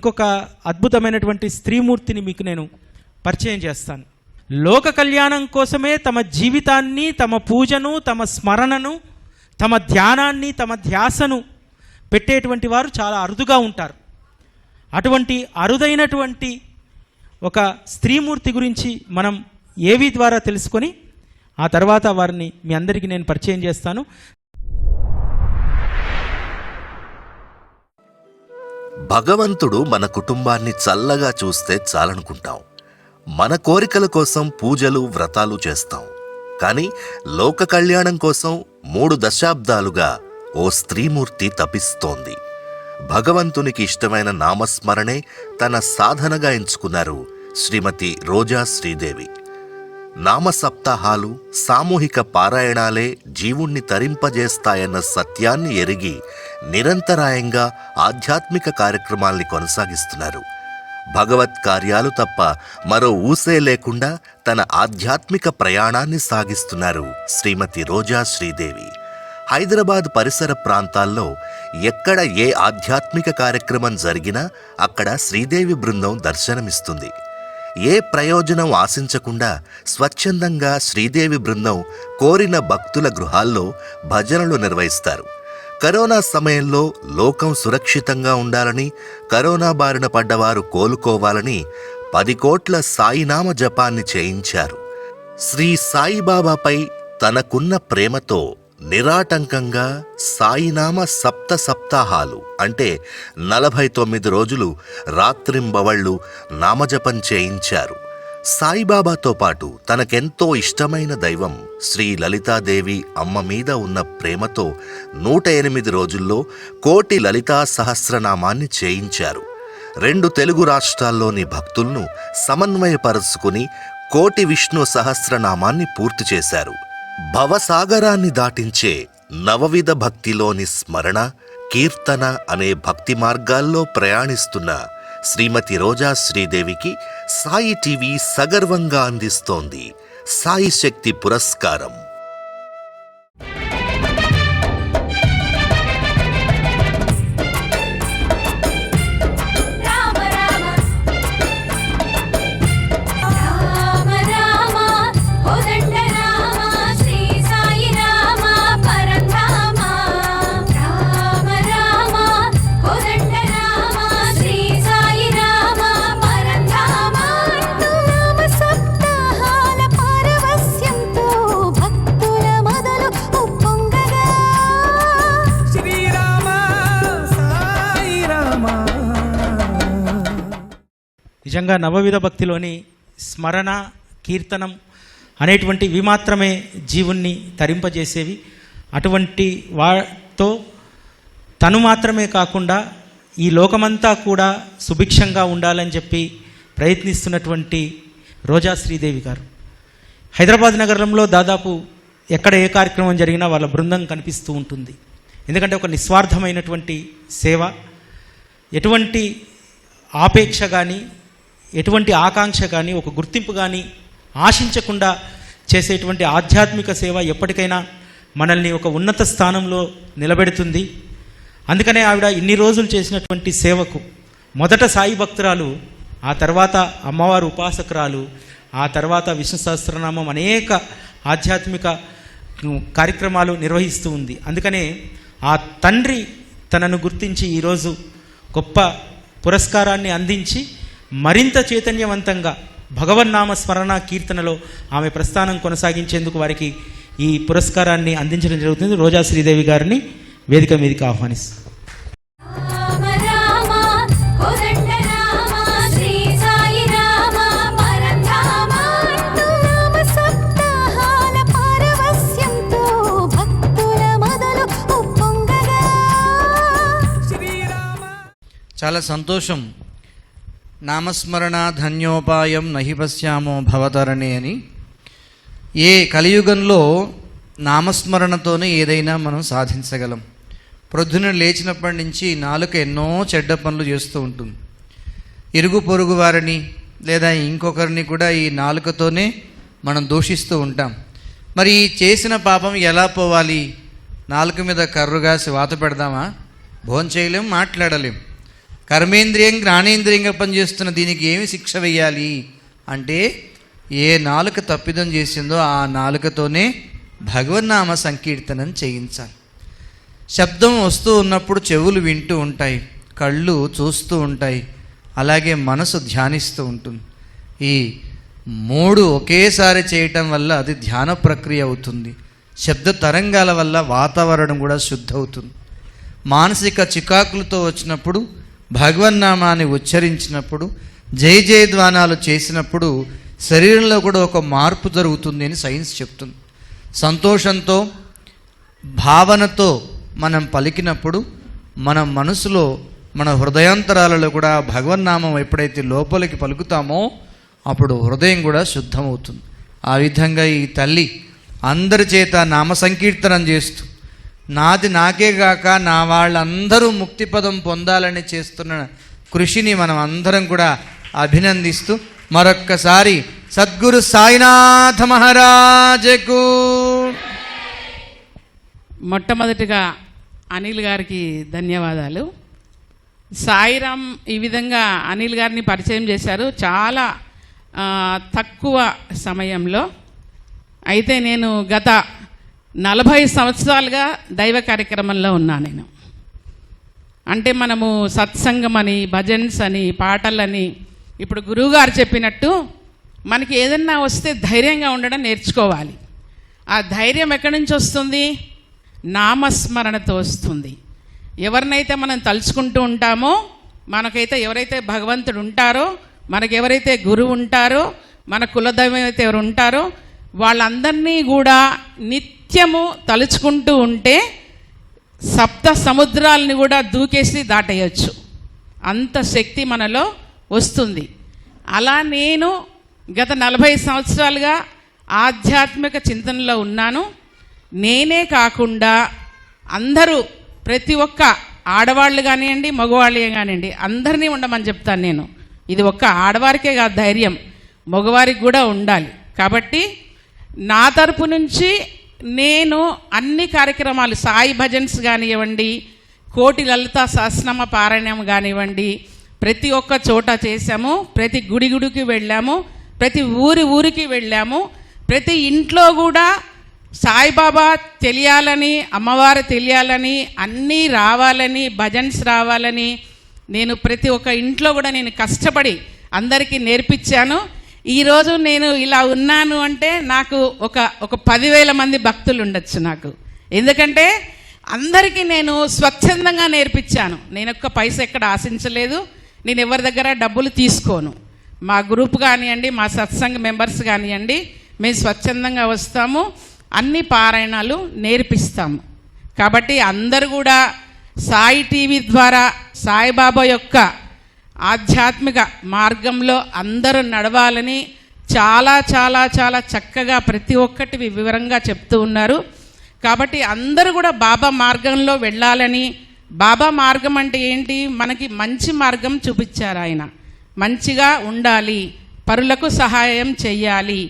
ఇంకొక అద్భుతమైనటువంటి స్త్రీమూర్తిని మీకు నేను పరిచయం చేస్తాను. లోక కళ్యాణం కోసమే తమ జీవితాన్ని, తమ పూజను, తమ స్మరణను, తమ ధ్యానాన్ని, తమ ధ్యాసను పెట్టేటువంటి వారు చాలా అరుదుగా ఉంటారు. అటువంటి అరుదైనటువంటి ఒక స్త్రీమూర్తి గురించి మనం ఏవి ద్వారా తెలుసుకొని ఆ తర్వాత వారిని మీ అందరికీ నేను పరిచయం చేస్తాను. భగవంతుడు మన కుటుంబాన్ని చల్లగా చూస్తే చాలనుకుంటాం. మన కోరికల కోసం పూజలు, వ్రతాలు చేస్తాం. కానీ లోక కళ్యాణం కోసం 3 దశాబ్దాలుగా ఓ స్త్రీమూర్తి తపిస్తోంది. భగవంతునికి ఇష్టమైన నామస్మరణే తన సాధనగా ఎంచుకున్నారు శ్రీమతి రోజా శ్రీదేవి. నామ సప్తాహాలు, సామూహిక పారాయణాలే జీవుణ్ణి తరింపజేస్తాయన్న సత్యాన్ని ఎరిగి నిరంతరాయంగా ఆధ్యాత్మిక కార్యక్రమాల్ని కొనసాగిస్తున్నారు. భగవత్ కార్యాలు తప్ప మరో ఊసే లేకుండా తన ఆధ్యాత్మిక ప్రయాణాన్ని సాగిస్తున్నారు శ్రీమతి రోజా శ్రీదేవి. హైదరాబాద్ పరిసర ప్రాంతాల్లో ఎక్కడ ఏ ఆధ్యాత్మిక కార్యక్రమం జరిగినా అక్కడ శ్రీదేవి బృందం దర్శనమిస్తుంది. ఏ ప్రయోజనం ఆశించకుండా స్వచ్ఛందంగా శ్రీదేవి బృందం కోరిన భక్తుల గృహాల్లో భజనలు నిర్వహిస్తారు. కరోనా సమయంలో లోకం సురక్షితంగా ఉండాలని, కరోనా బారిన పడ్డవారు కోలుకోవాలని 10 కోట్ల సాయినామ జపాన్ని చేయించారు. శ్రీ సాయిబాబాపై తనకున్న ప్రేమతో నిరాటంకంగా సాయినామ సప్తాహాలు అంటే 49 రోజులు రాత్రింబవళ్ళు నామజపం చేయించారు. సాయిబాబాతో పాటు తనకెంతో ఇష్టమైన దైవం శ్రీ లలితాదేవి అమ్మ మీద ఉన్న ప్రేమతో 108 రోజుల్లో 1 కోటి లలితా సహస్రనామాన్ని చేయించారు. 2 తెలుగు రాష్ట్రాల్లోని భక్తులను సమన్వయపరుచుకుని 1 కోటి విష్ణు సహస్రనామాన్ని పూర్తి చేశారు. భవసాగరాన్ని దాటించే నవవిధ భక్తిలోని స్మరణ, కీర్తన అనే భక్తి మార్గాల్లో ప్రయాణిస్తున్న శ్రీమతి రోజా శ్రీదేవికి సాయి టీవీ సగర్వంగా అందిస్తోంది సాయి శక్తి పురస్కారం. నిజంగా నవవిధ భక్తిలోని స్మరణ, కీర్తనం అనేటువంటివి మాత్రమే జీవుణ్ణి తరింపజేసేవి. అటువంటి వాటితో తను మాత్రమే కాకుండా ఈ లోకమంతా కూడా సుభిక్షంగా ఉండాలని చెప్పి ప్రయత్నిస్తున్నటువంటి రోజా శ్రీదేవి గారు హైదరాబాద్ నగరంలో దాదాపు ఎక్కడ ఏ కార్యక్రమం జరిగినా వాళ్ళ బృందం కనిపిస్తూ ఉంటుంది. ఎందుకంటే ఒక నిస్వార్థమైనటువంటి సేవ, ఎటువంటి ఆపేక్ష కానీ, ఎటువంటి ఆకాంక్ష కానీ, ఒక గుర్తింపు కానీ ఆశించకుండా చేసేటువంటి ఆధ్యాత్మిక సేవ ఎప్పటికైనా మనల్ని ఒక ఉన్నత స్థానంలో నిలబెడుతుంది. అందుకనే ఆవిడ ఇన్ని రోజులు చేసినటువంటి సేవకు మొదట సాయి భక్తురాలు, ఆ తర్వాత అమ్మవారు ఉపాసకురాలు, ఆ తర్వాత విష్ణు సహస్రనామం అనేక ఆధ్యాత్మిక కార్యక్రమాలు నిర్వహిస్తూ ఉంది. అందుకనే ఆ తండ్రి తనను గుర్తించి ఈరోజు గొప్ప పురస్కారాన్ని అందించి మరింత చైతన్యవంతంగా భగవన్నామ స్మరణ కీర్తనలో ఆమె ప్రస్థానం కొనసాగించేందుకు వారికి ఈ పురస్కారాన్ని అందించడం జరుగుతుంది. రోజా శ్రీదేవి గారిని వేదిక మీదకి ఆహ్వానిస్తాను. చాలా సంతోషం. నామస్మరణ ధన్యోపాయం నహి పశ్యామో భవతరణి అని. ఏ కలియుగంలో నామస్మరణతోనే ఏదైనా మనం సాధించగలం. ప్రొద్దున లేచినప్పటి నుంచి నాలుక ఎన్నో చెడ్డ పనులు చేస్తూ ఉంటుంది. ఇరుగు పొరుగు వారిని లేదా ఇంకొకరిని కూడా ఈ నాలుకతోనే మనం దూషిస్తూ ఉంటాం. మరి చేసిన పాపం ఎలా పోవాలి? నాలుక మీద కర్రుగాసి వాత పెడదామా? భోంచేయలేం, మాట్లాడలేం. కర్మేంద్రియం జ్ఞానేంద్రియంగా పనిచేస్తున్న దీనికి ఏమి శిక్ష వేయాలి అంటే, ఏ నాలుక తప్పిదం చేసిందో ఆ నాలుకతోనే భగవన్నామ సంకీర్తనం చేయించాలి. శబ్దం వస్తూ ఉన్నప్పుడు చెవులు వింటూ ఉంటాయి, కళ్ళు చూస్తూ ఉంటాయి, అలాగే మనసు ధ్యానిస్తూ ఉంటుంది. ఈ మూడు ఒకేసారి చేయటం వల్ల అది ధ్యాన ప్రక్రియ అవుతుంది. శబ్ద తరంగాల వల్ల వాతావరణం కూడా శుద్ధ అవుతుంది. మానసిక చికాకులతో వచ్చినప్పుడు భగవన్నామాన్ని ఉచ్చరించినప్పుడు, జయ జయధ్వానాలు చేసినప్పుడు శరీరంలో కూడా ఒక మార్పు జరుగుతుంది అని సైన్స్ చెప్తుంది. సంతోషంతో భావనతో మనం పలికినప్పుడు మన మనసులో, మన హృదయాంతరాలలో కూడా భగవన్నామం ఎప్పుడైతే లోపలికి పలుకుతామో అప్పుడు హృదయం కూడా శుద్ధమవుతుంది. ఆ విధంగా ఈ తల్లి అందరి చేత నామ సంకీర్తనం చేస్తూ, నాది నాకే గాక నా వాళ్ళందరూ ముక్తిపదం పొందాలని చేస్తున్న కృషిని మనం అందరం కూడా అభినందిస్తూ మరొక్కసారి సద్గురు సాయినాథ మహారాజకు. మొట్టమొదటిగా అనిల్ గారికి ధన్యవాదాలు. సాయిరామ్ ఈ విధంగా అనిల్ గారిని పరిచయం చేశారు చాలా తక్కువ సమయంలో. అయితే నేను గత 40 సంవత్సరాలుగా దైవ కార్యక్రమంలో ఉన్నాను నేను. అంటే మనము సత్సంగం అని, భజన్స్ అని, పాటలని, ఇప్పుడు గురువుగారు చెప్పినట్టు మనకి ఏదన్నా వస్తే ధైర్యంగా ఉండడం నేర్చుకోవాలి. ఆ ధైర్యం ఎక్కడి నుంచి వస్తుంది? నామస్మరణతో వస్తుంది. ఎవరినైతే మనం తలుచుకుంటూ ఉంటామో, మనకైతే ఎవరైతే భగవంతుడు ఉంటారో, మనకెవరైతే గురువు ఉంటారో, మన కులదైవం అయితే ఎవరు ఉంటారో వాళ్ళందరినీ కూడా నిత్యము తలుచుకుంటూ ఉంటే సప్త సముద్రాలని కూడా దూకేసి దాటేయచ్చు. అంత శక్తి మనలో వస్తుంది. అలా నేను గత 40 సంవత్సరాలుగా ఆధ్యాత్మిక చింతనలో ఉన్నాను. నేనే కాకుండా అందరూ, ప్రతి ఒక్క ఆడవాళ్ళు కానివ్వండి, మగవాళ్ళు కానివ్వండి, అందరినీ ఉండమని చెప్తాను నేను. ఇది ఒక్క ఆడవారికే కాదు ధైర్యం, మగవారికి కూడా ఉండాలి. కాబట్టి నా తరపు నుంచి నేను అన్ని కార్యక్రమాలు, సాయి భజన్స్ కానివ్వండి, కోటి లలితా సహస్రనామ పారాయణం కానివ్వండి, ప్రతి ఒక్క చోట చేశాము. ప్రతి గుడికి వెళ్ళాము, ప్రతి ఊరికి వెళ్ళాము. ప్రతి ఇంట్లో కూడా సాయిబాబా తెలియాలని, అమ్మవారు తెలియాలని, అన్నీ రావాలని, భజన్స్ రావాలని నేను ప్రతి ఒక్క ఇంట్లో కూడా నేను కష్టపడి అందరికీ నేర్పించాను. ఈరోజు నేను ఇలా ఉన్నాను అంటే నాకు ఒక 10,000 మంది భక్తులు ఉండొచ్చు నాకు. ఎందుకంటే అందరికీ నేను స్వచ్ఛందంగా నేర్పించాను. నేను ఒక్క పైసా ఎక్కడ ఆశించలేదు. నేను ఎవరి దగ్గర డబ్బులు తీసుకోను. మా గ్రూప్ కానివ్వండి, మా సత్సంగ మెంబర్స్ కానివ్వండి, మేము స్వచ్ఛందంగా వస్తాము, అన్ని పారాయణాలు నేర్పిస్తాము. కాబట్టి అందరూ కూడా సాయి టీవీ ద్వారా సాయిబాబా యొక్క ఆధ్యాత్మిక మార్గంలో అందరూ నడవాలని చాలా చాలా చాలా చక్కగా ప్రతి ఒక్కటి వివరంగా చెప్తూ ఉన్నారు. కాబట్టి అందరూ కూడా బాబా మార్గంలో వెళ్ళాలని, బాబా మార్గం అంటే ఏంటి? మనకి మంచి మార్గం చూపించారు ఆయన. మంచిగా ఉండాలి, పరులకు సహాయం చెయ్యాలి,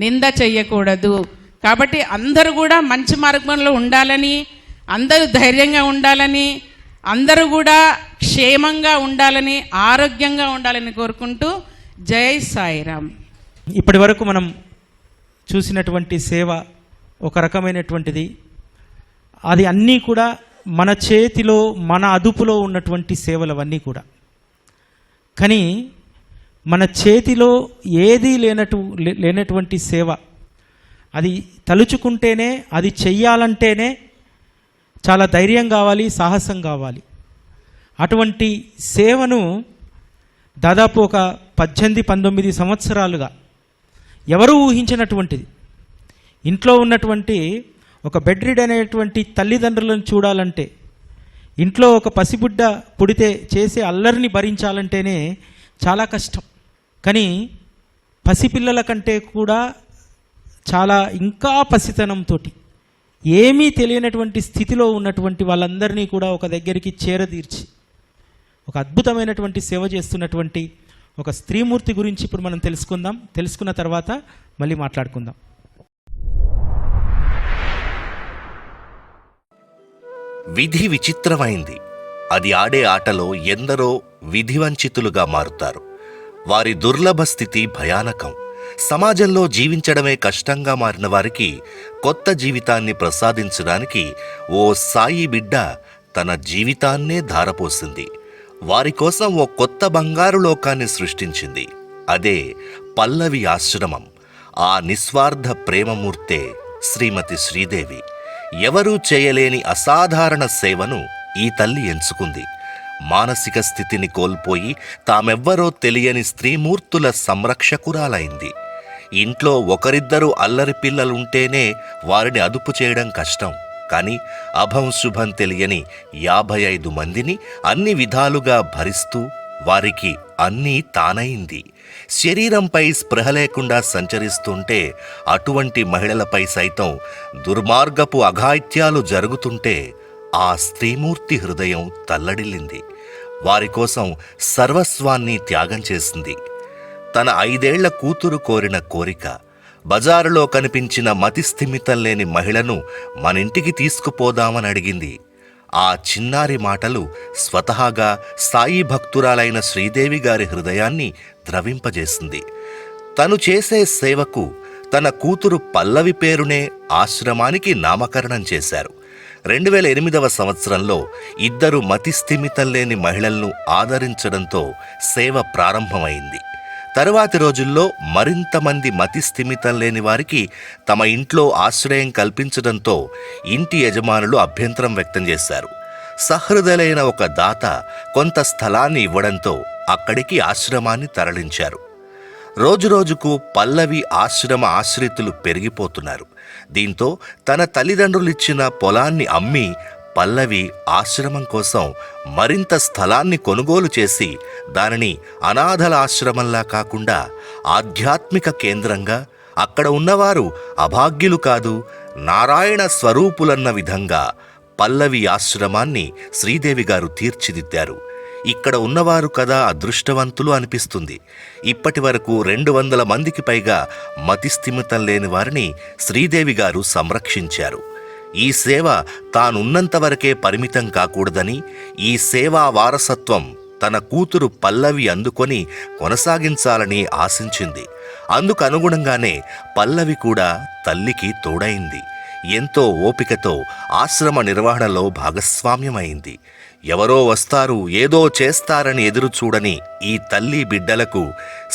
నింద చెయ్యకూడదు. కాబట్టి అందరూ కూడా మంచి మార్గంలో ఉండాలని, అందరూ ధైర్యంగా ఉండాలని, అందరూ కూడా క్షేమంగా ఉండాలని, ఆరోగ్యంగా ఉండాలని కోరుకుంటూ జై సాయిరామ్. ఇప్పటి వరకు మనం చూసినటువంటి సేవ ఒక రకమైనటువంటిది. అది అన్నీ కూడా మన చేతిలో, మన అదుపులో ఉన్నటువంటి సేవలు అవన్నీ కూడా. కానీ మన చేతిలో ఏదీ లేనటువంటి సేవ, అది తలుచుకుంటేనే, అది చెయ్యాలంటేనే చాలా ధైర్యం కావాలి, సాహసం కావాలి. అటువంటి సేవను దాదాపు ఒక 18-19 సంవత్సరాలుగా ఎవరూ ఊహించినటువంటిది. ఇంట్లో ఉన్నటువంటి ఒక బెడ్ రిడ్ అనేటువంటి తల్లిదండ్రులను చూడాలంటే, ఇంట్లో ఒక పసిబిడ్డ పుడితే చేసే అల్లరిని భరించాలంటేనే చాలా కష్టం. కానీ పసిపిల్లల కంటే కూడా చాలా ఇంకా పసితనంతో, ఏమీ తెలియనటువంటి స్థితిలో ఉన్నటువంటి వాళ్ళందరినీ కూడా ఒక దగ్గరికి చేరదీర్చి ఒక అద్భుతమైనటువంటి సేవ చేస్తున్నటువంటి ఒక స్త్రీమూర్తి గురించి ఇప్పుడు మనం తెలుసుకుందాం. తెలుసుకున్న తర్వాత మళ్ళీ మాట్లాడుకుందాం. విధి విచిత్రమైంది. అది ఆడే ఆటలో ఎందరో విధివంచితులుగా మారుతారు. వారి దుర్లభ స్థితి భయానకం. సమాజంలో జీవించడమే కష్టంగా మారిన వారికి కొత్త జీవితాన్ని ప్రసాదించడానికి ఓ సాయి బిడ్డ తన జీవితాన్నే ధారపోసింది. వారి కోసం ఓ కొత్త బంగారు లోకాన్ని సృష్టించింది. అదే పల్లవి ఆశ్రమం. ఆ నిస్వార్థ ప్రేమమూర్తే శ్రీమతి శ్రీదేవి. ఎవరూ చేయలేని అసాధారణ సేవను ఈ తల్లి ఎంచుకుంది. మానసిక స్థితిని కోల్పోయి తామెవ్వరో తెలియని స్త్రీమూర్తుల సంరక్షకురాలైంది. ఇంట్లో ఒకరిద్దరు అల్లరి పిల్లలుంటేనే వారిని అదుపు చేయడం కష్టం. కానీ అభం శుభం తెలియని 55 మందిని అన్ని విధాలుగా భరిస్తూ వారికి అన్నీ తానైంది. శరీరంపై స్పృహ లేకుండా సంచరిస్తుంటే, అటువంటి మహిళలపై సైతం దుర్మార్గపు అఘాయిత్యాలు జరుగుతుంటే ఆ స్త్రీమూర్తి హృదయం తల్లడిల్లింది. వారి కోసం సర్వస్వాన్ని త్యాగం చేసింది. తన 5 ఏళ్ల కూతురు కోరిన కోరిక, బజారులో కనిపించిన మతిస్థిమితం లేని మహిళను మనింటికి తీసుకుపోదామని అడిగింది. ఆ చిన్నారి మాటలు స్వతహాగా సాయి భక్తురాలైన శ్రీదేవి గారి హృదయాన్ని ద్రవింపజేసింది. తను చేసే సేవకు తన కూతురు పల్లవి పేరునే ఆశ్రమానికి నామకరణం చేశారు. 2008వ సంవత్సరంలో 2 మతిస్థిమితం లేని మహిళలను ఆదరించడంతో సేవ ప్రారంభమైంది. తరువాతి రోజుల్లో మరింత మంది మతిస్థిమితం లేని వారికి తమ ఇంట్లో ఆశ్రయం కల్పించడంతో ఇంటి యజమానులు అభ్యంతరం వ్యక్తం చేశారు. సహృదయులైన ఒక దాత కొంత స్థలాన్ని ఇవ్వడంతో అక్కడికి ఆశ్రమాన్ని తరలించారు. రోజురోజుకు పల్లవి ఆశ్రమ ఆశ్రితులు పెరిగిపోతున్నారు. దీంతో తన తల్లిదండ్రులిచ్చిన పొలాన్ని అమ్మి పల్లవి ఆశ్రమం కోసం మరింత స్థలాన్ని కొనుగోలు చేసి దానిని అనాథల ఆశ్రమంలా కాకుండా ఆధ్యాత్మిక కేంద్రంగా, అక్కడ ఉన్నవారు అభాగ్యులు కాదు, నారాయణ స్వరూపులన్న విధంగా పల్లవి ఆశ్రమాన్ని శ్రీదేవి గారు తీర్చిదిద్దారు. ఇక్కడ ఉన్నవారు కదా అదృష్టవంతులు అనిపిస్తుంది. ఇప్పటి వరకు 200 మందికి పైగా మతిస్థిమితం లేని వారిని శ్రీదేవి గారు సంరక్షించారు. ఈ సేవ తానున్నంత వరకే పరిమితం కాకూడదని, ఈ సేవా వారసత్వం తన కూతురు పల్లవి అందుకొని కొనసాగించాలని ఆశించింది. అందుకు అనుగుణంగానే పల్లవి కూడా తల్లికి తోడైంది. ఎంతో ఓపికతో ఆశ్రమ నిర్వహణలో భాగస్వామ్యమైంది. ఎవరో వస్తారు, ఏదో చేస్తారని ఎదురుచూడని ఈ తల్లి బిడ్డలకు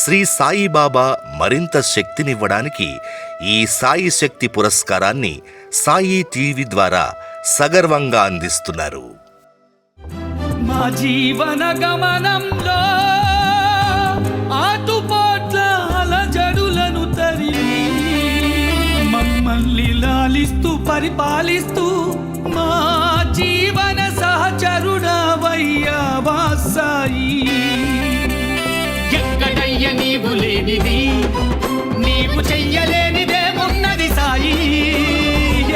శ్రీ సాయిబాబా మరింత శక్తినివ్వడానికి ఈ సాయి శక్తి పురస్కారాన్ని సాయి టీవీ ద్వారా సగర్వంగా అందిస్తున్నారు. మా జీవన గమనంలో ఆటుపోట్ల అలజడులను తరిమి మమ్మల్ని లాలిస్తూ పరిపాలిస్తూ మా జీవన సహచరుడవయ్యా వాసాయి. ఎక్కడయ్య నీవు లేనిది, నీవు చెయ్యలేనిదేమున్నది సాయి.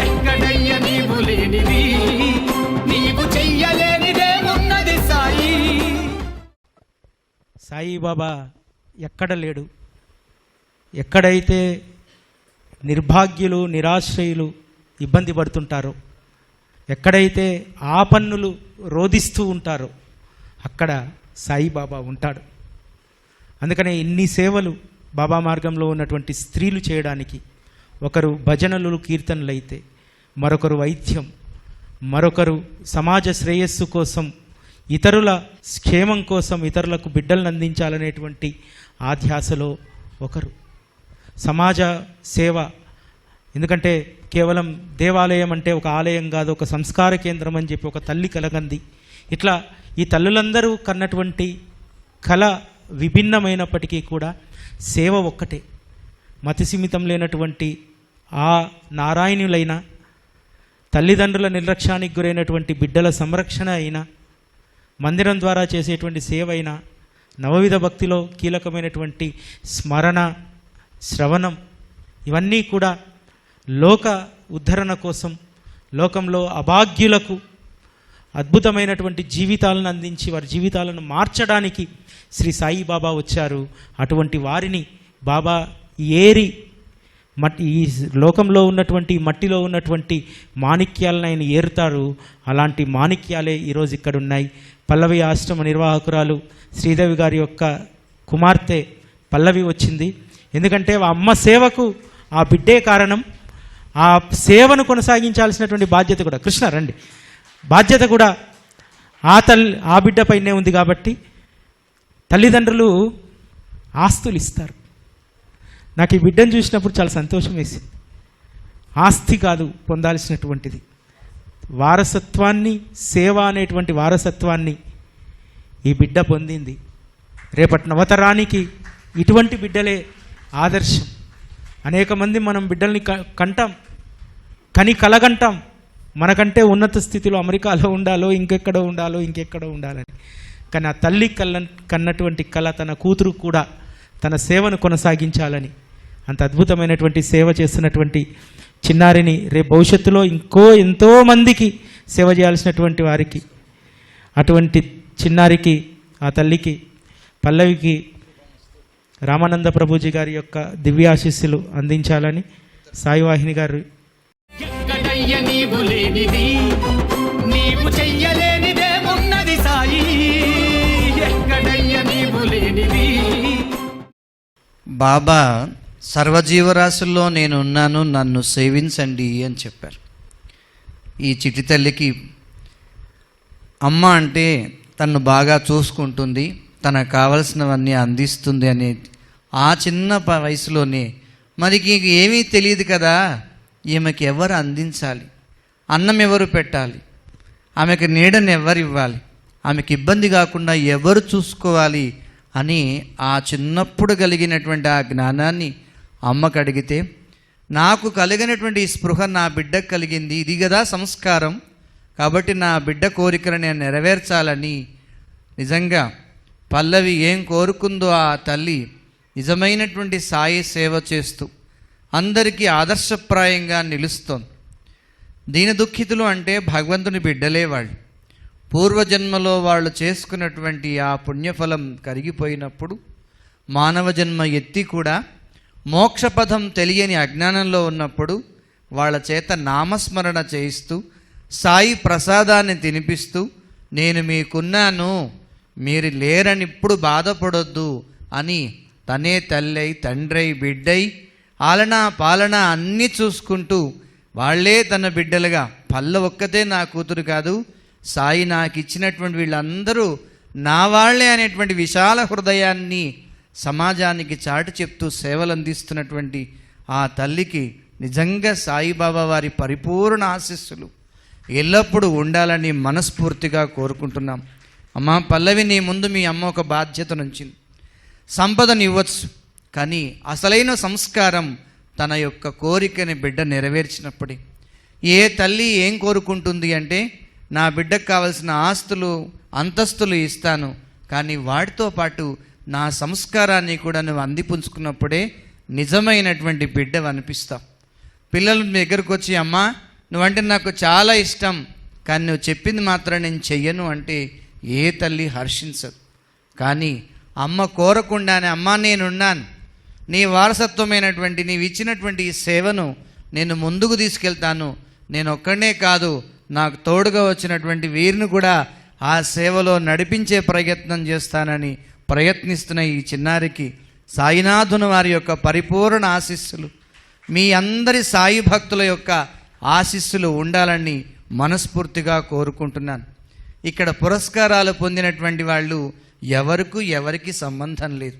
ఎక్కడయ్య నీవు లేనిది, నీవు చెయ్యలేనిదేమున్నది సాయి. సాయిబాబా ఎక్కడ లేడు. ఎక్కడైతే నిర్భాగ్యులు, నిరాశ్రయులు ఇబ్బంది పడుతుంటారో, ఎక్కడైతే ఆపన్నులు రోధిస్తూ ఉంటారో అక్కడ సాయిబాబా ఉంటాడు. అందుకనే ఇన్ని సేవలు బాబా మార్గంలో ఉన్నటువంటి స్త్రీలు చేయడానికి, ఒకరు భజనలు కీర్తనలు అయితే, మరొకరు వైద్యం, మరొకరు సమాజ శ్రేయస్సు కోసం, ఇతరుల క్షేమం కోసం, ఇతరులకు బిడ్డలను అందించాలనేటువంటి ఆ ధ్యాసలో ఒకరు సమాజ సేవ. ఎందుకంటే కేవలం దేవాలయం అంటే ఒక ఆలయం కాదు, ఒక సంస్కార కేంద్రం అని చెప్పి ఒక తల్లి కలగంది. ఇట్లా ఈ తల్లులందరూ కన్నటువంటి కళ విభిన్నమైనప్పటికీ కూడా సేవ ఒక్కటే. మతిసీమితం లేనటువంటి ఆ నారాయణులైన, తల్లిదండ్రుల నిర్లక్ష్యానికి గురైనటువంటి బిడ్డల సంరక్షణ అయినా, మందిరం ద్వారా చేసేటువంటి సేవ అయినా, నవవిధ భక్తిలో కీలకమైనటువంటి స్మరణ, శ్రవణం, ఇవన్నీ కూడా లోక ఉద్ధరణ కోసం, లోకంలో అభాగ్యులకు అద్భుతమైనటువంటి జీవితాలను అందించి వారి జీవితాలను మార్చడానికి శ్రీ సాయిబాబా వచ్చారు. అటువంటి వారిని బాబా ఏరి ఈ లోకంలో ఉన్నటువంటి మట్టిలో ఉన్నటువంటి మాణిక్యాలను ఆయన ఏరుతారు. అలాంటి మాణిక్యాలే ఈరోజు ఇక్కడ ఉన్నాయి. పల్లవి ఆశ్రమ నిర్వాహకురాలు శ్రీదేవి గారి యొక్క కుమార్తె పల్లవి వచ్చింది. ఎందుకంటే ఆ అమ్మ సేవకు ఆ బిడ్డే కారణం. ఆ సేవను కొనసాగించాల్సినటువంటి బాధ్యత కూడా, కృష్ణ రండి, బాధ్యత కూడా ఆ బిడ్డ పైనే ఉంది. కాబట్టి తల్లిదండ్రులు ఆస్తులు ఇస్తారు. నాకు ఈ బిడ్డను చూసినప్పుడు చాలా సంతోషం వేసింది. ఆస్తి కాదు పొందాల్సినటువంటిది, వారసత్వాన్ని, సేవ అనేటువంటి వారసత్వాన్ని ఈ బిడ్డ పొందింది. రేపటి నవతరానికి ఇటువంటి బిడ్డలే ఆదర్శం. అనేక మంది మనం బిడ్డల్ని కంటాం, కలగంటాం, మనకంటే ఉన్నత స్థితిలో అమెరికాలో ఉండాలో, ఇంకెక్కడో ఉండాలని. కానీ ఆ తల్లి కన్నటువంటి కళ తన కూతురు కూడా తన సేవను కొనసాగించాలని, అంత అద్భుతమైనటువంటి సేవ చేస్తున్నటువంటి చిన్నారిని రేపు భవిష్యత్తులో ఎంతోమందికి సేవ చేయాల్సినటువంటి వారికి, అటువంటి చిన్నారికి, ఆ తల్లికి, పల్లవికి రామానంద ప్రభుజీ గారి యొక్క దివ్యాశీస్సులు అందించాలని సాయివాహిని గారు. ఎక్కడయ్య నీవు లేనిది, నీవు చెయ్యలేనిదేమున్నది సాయి, ఎక్కడయ్య నీవు లేనిది. బాబా సర్వజీవరాశుల్లో నేను ఉన్నాను, నన్ను సేవించండి అని చెప్పారు. ఈ చిట్టి తల్లికి అమ్మ అంటే తను బాగా చూసుకుంటుంది, తనకు కావలసినవన్నీ అందిస్తుంది అనే ఆ చిన్న వయసులోనే మనకి ఏమీ తెలియదు కదా, ఈమెకి ఎవరు అందించాలి, అన్నం ఎవరు పెట్టాలి, ఆమెకు నీడని ఎవరు ఇవ్వాలి, ఆమెకి ఇబ్బంది కాకుండా ఎవరు చూసుకోవాలి అని ఆ చిన్నప్పుడు కలిగినటువంటి ఆ జ్ఞానాన్ని అమ్మకు అడిగితే, నాకు కలిగినటువంటి ఈ స్పృహ నా బిడ్డకు కలిగింది, ఇది కదా సంస్కారం, కాబట్టి నా బిడ్డ కోరికను నేను నెరవేర్చాలని నిజంగా పల్లవి ఏం కోరుకుందో ఆ తల్లి నిజమైనటువంటి సాయి సేవ చేస్తూ అందరికీ ఆదర్శప్రాయంగా నిలుస్తోంది. దీనదుఃఖితులు అంటే భగవంతుని బిడ్డలే వాళ్ళు. పూర్వజన్మలో వాళ్ళు చేసుకున్నటువంటి ఆ పుణ్యఫలం కరిగిపోయినప్పుడు మానవ జన్మ ఎత్తి కూడా మోక్షపథం తెలియని అజ్ఞానంలో ఉన్నప్పుడు వాళ్ళ చేత నామస్మరణ చేయిస్తూ సాయి ప్రసాదాన్ని తినిపిస్తూ, నేను మీకున్నాను, మీరు లేరని ఇప్పుడు బాధపడొద్దు అని తనే తల్లై, తండ్రై, బిడ్డై, ఆలనా పాలన అన్నీ చూసుకుంటూ వాళ్ళే తన బిడ్డలుగా, పల్ల ఒక్కతే నా కూతురు కాదు, సాయి నాకు ఇచ్చినటువంటి వీళ్ళందరూ నా వాళ్ళే అనేటువంటి విశాల హృదయాన్ని సమాజానికి చాటి చెప్తూ సేవలు అందిస్తున్నటువంటి ఆ తల్లికి నిజంగా సాయిబాబా వారి పరిపూర్ణ ఆశీస్సులు ఎల్లప్పుడూ ఉండాలని మనస్ఫూర్తిగా కోరుకుంటున్నాం. అమ్మ పల్లవి, నీ ముందు మీ అమ్మ ఒక బాధ్యత నుంచింది. సంపదను ఇవ్వచ్చు, కానీ అసలైన సంస్కారం తన యొక్క కోరికని బిడ్డ నెరవేర్చినప్పుడే. ఏ తల్లి ఏం కోరుకుంటుంది అంటే, నా బిడ్డకు కావలసిన ఆస్తులు అంతస్తులు ఇస్తాను, కానీ వాటితో పాటు నా సంస్కారాన్ని కూడా నువ్వు అందిపుంచుకున్నప్పుడే నిజమైనటువంటి బిడ్డవు అనిపిస్తావు. పిల్లలు మీ దగ్గరకు వచ్చి, అమ్మా నువ్వంటే నాకు చాలా ఇష్టం, కానీ నువ్వు చెప్పింది మాత్రం నేను చెయ్యను అంటే ఏ తల్లి హర్షించదు. కానీ అమ్మ కోరకుండానే, అమ్మ నేనున్నాను, నీ వారసత్వమైనటువంటి నీవు ఇచ్చినటువంటి ఈ సేవను నేను ముందుకు తీసుకెళ్తాను, నేను ఒక్కడనే కాదు నాకు తోడుగా వచ్చినటువంటి వీరిని కూడా ఆ సేవలో నడిపించే ప్రయత్నం చేస్తానని ప్రయత్నిస్తున్న ఈ చిన్నారికి సాయినాథుని వారి యొక్క పరిపూర్ణ ఆశీస్సులు, మీ అందరి సాయి భక్తుల యొక్క ఆశీస్సులు ఉండాలని మనస్ఫూర్తిగా కోరుకుంటున్నాను. ఇక్కడ పురస్కారాలు పొందినటువంటి వాళ్ళు ఎవరికి సంబంధం లేదు,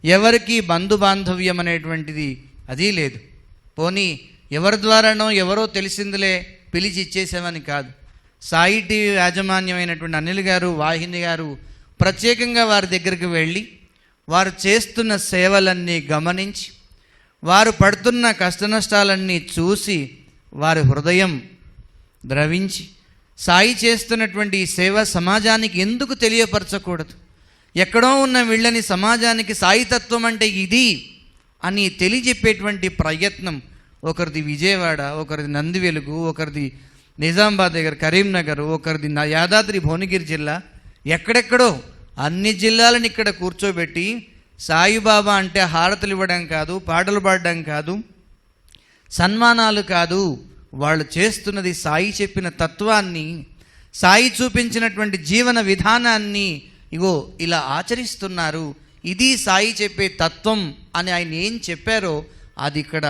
ఎవరికి బంధుబాంధవ్యం అనేటువంటిది అది లేదు. పోనీ ఎవరి ద్వారానో ఎవరో తెలిసిందిలే పిలిచి ఇచ్చేసామని కాదు. సాయి టీవీ యాజమాన్యమైనటువంటి అనిల్ గారు, వాహిని గారు ప్రత్యేకంగా వారి దగ్గరికి వెళ్ళి వారు చేస్తున్న సేవలన్నీ గమనించి, వారు పడుతున్న కష్టనష్టాలన్నీ చూసి వారి హృదయం ద్రవించి, సాయి చేస్తున్నటువంటి ఈ సేవ సమాజానికి ఎందుకు తెలియపరచకూడదు, ఎక్కడో ఉన్న వీళ్ళని సమాజానికి సాయితత్వం అంటే ఇది అని తెలియజెప్పేటువంటి ప్రయత్నం, ఒకరిది విజయవాడ, ఒకరిది నందివెలుగు, ఒకరిది నిజామాబాద్ దగ్గర కరీంనగర్, ఒకరిది యాదాద్రి భువనగిరి జిల్లా, ఎక్కడెక్కడో అన్ని జిల్లాలను ఇక్కడ కూర్చోబెట్టి సాయిబాబా అంటే హారతులు ఇవ్వడం కాదు, పాటలు పాడడం కాదు, సన్మానాలు కాదు, వాళ్ళు చేస్తున్నది సాయి చెప్పిన తత్వాన్ని, సాయి చూపించినటువంటి జీవన విధానాన్ని ఇగో ఇలా ఆచరిస్తున్నారు. ఇది సాయి చెప్పే తత్వం అని ఆయన ఏం చెప్పారో అది ఇక్కడ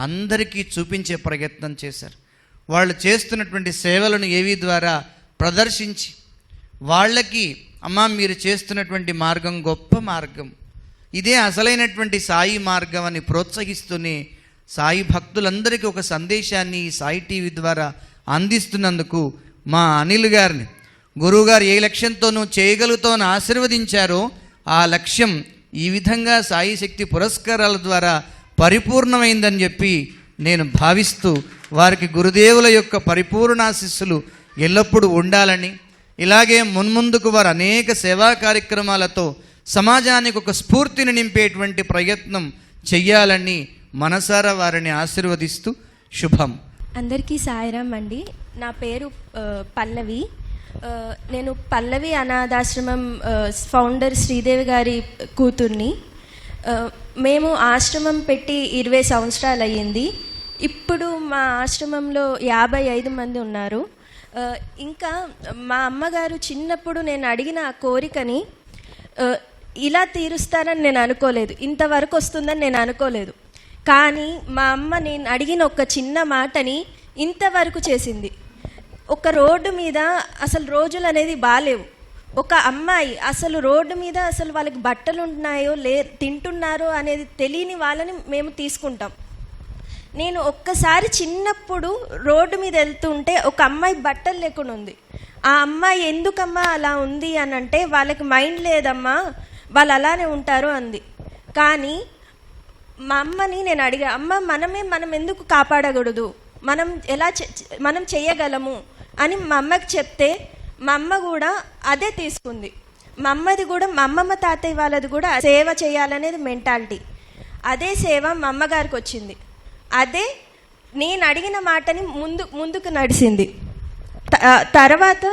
అందరికీ చూపించే ప్రయత్నం చేశారు. వాళ్ళు చేస్తున్నటువంటి సేవలను ఏవి ద్వారా ప్రదర్శించి వాళ్ళకి అమ్మా మీరు చేస్తున్నటువంటి మార్గం గొప్ప మార్గం, ఇదే అసలైనటువంటి సాయి మార్గం అని ప్రోత్సహిస్తూనే సాయి భక్తులందరికీ ఒక సందేశాన్ని సాయి టీవీ ద్వారా అందిస్తున్నందుకు మా అనిల్ గారిని గురువుగారు ఏ లక్ష్యంతోనూ చేయగలుగుతామని ఆశీర్వదించారో ఆ లక్ష్యం ఈ విధంగా సాయి శక్తి పురస్కారాల ద్వారా పరిపూర్ణమైందని చెప్పి నేను భావిస్తూ వారికి గురుదేవుల యొక్క పరిపూర్ణాశిస్సులు ఎల్లప్పుడూ ఉండాలని, ఇలాగే మున్ముందుకు వారు అనేక సేవా కార్యక్రమాలతో సమాజానికి ఒక స్ఫూర్తిని నింపేటువంటి ప్రయత్నం చెయ్యాలని మనసారా వారిని ఆశీర్వదిస్తూ శుభం. అందరికీ సాయిరామ్ అండి. నా పేరు పల్లవి. నేను పల్లవి అనాథాశ్రమం ఫౌండర్ శ్రీదేవి గారి కూతుర్ని. మేము ఆశ్రమం పెట్టి 20 సంవత్సరాలు అయ్యింది. ఇప్పుడు మా ఆశ్రమంలో 55 మంది ఉన్నారు. ఇంకా మా అమ్మగారు చిన్నప్పుడు నేను అడిగిన ఆ కోరికని ఇలా తీరుస్తారని నేను అనుకోలేదు, ఇంతవరకు వస్తుందని నేను అనుకోలేదు. కానీ మా అమ్మ నేను అడిగిన ఒక చిన్న మాటని ఇంతవరకు చేసింది. ఒక రోడ్డు మీద అసలు రోజులు అనేది బాలేవు. ఒక అమ్మాయి అసలు రోడ్డు మీద అసలు వాళ్ళకి బట్టలు ఉంటున్నాయో తింటున్నారో అనేది తెలియని వాళ్ళని మేము తీసుకుంటాం. నేను ఒక్కసారి చిన్నప్పుడు రోడ్డు మీద వెళ్తుంటే ఒక అమ్మాయి బట్టలు లేకుండా ఉంది. ఆ అమ్మాయి ఎందుకమ్మా అలా ఉంది అని అంటే వాళ్ళకి మైండ్ లేదమ్మా, వాళ్ళు అలానే ఉంటారు అంది. కానీ మా అమ్మని నేను అడిగా, అమ్మ మనం ఎందుకు కాపాడకూడదు, మనం చేయగలము అని మా అమ్మకి చెప్తే మా అమ్మ కూడా అదే తీసుకుంది. మా అమ్మది కూడా మా అమ్మమ్మ తాతయ్య వాళ్ళది కూడా సేవ చేయాలనేది మెంటాలిటీ. అదే సేవ మా అమ్మగారికి వచ్చింది. అదే నేను అడిగిన మాటని ముందుకు నడిచింది. తర్వాత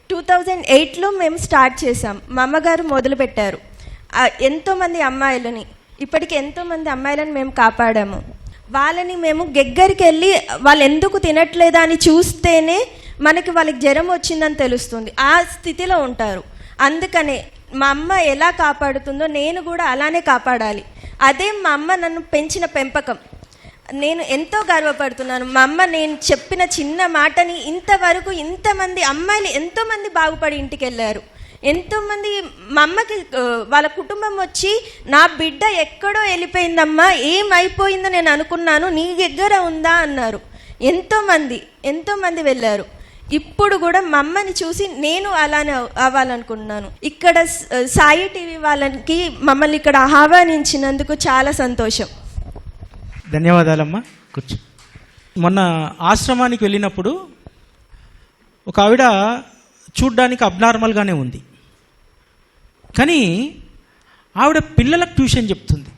2008లో మేము స్టార్ట్ చేసాం. మా అమ్మగారు మొదలుపెట్టారు. ఎంతోమంది అమ్మాయిలని, ఇప్పటికి ఎంతోమంది అమ్మాయిలను మేము కాపాడాము. వాళ్ళని మేము దగ్గరికి వెళ్ళి వాళ్ళు ఎందుకు తినట్లేదా అని చూస్తేనే మనకి వాళ్ళకి జ్వరం వచ్చిందని తెలుస్తుంది. ఆ స్థితిలో ఉంటారు. అందుకనే మా అమ్మ ఎలా కాపాడుతుందో నేను కూడా అలానే కాపాడాలి. అదే మా అమ్మ నన్ను పెంచిన పెంపకం. నేను ఎంతో గర్వపడుతున్నాను. మా అమ్మ నేను చెప్పిన చిన్న మాటని ఇంతవరకు ఇంతమంది అమ్మాయిలు ఎంతోమంది బాగుపడి ఇంటికి వెళ్ళారు. ఎంతోమంది మా అమ్మకి వాళ్ళ కుటుంబం వచ్చి నా బిడ్డ ఎక్కడో వెళ్ళిపోయిందమ్మా, ఏమైపోయిందో నేను అనుకున్నాను, నీ దగ్గర ఉందా అన్నారు. ఎంతోమంది వెళ్ళారు. ఇప్పుడు కూడా మా అమ్మని చూసి నేను అలానే అవ్వాలనుకుంటున్నాను. ఇక్కడ సాయి టీవీ వాళ్ళకి మమ్మల్ని ఇక్కడ ఆహ్వానించినందుకు చాలా సంతోషం. ధన్యవాదాలమ్మా. కూర్చో. మొన్న ఆశ్రమానికి వెళ్ళినప్పుడు ఒక ఆవిడ చూడ్డానికి అబ్నార్మల్గానే ఉంది, కానీ ఆవిడ పిల్లలకు ట్యూషన్ చెప్తుంది.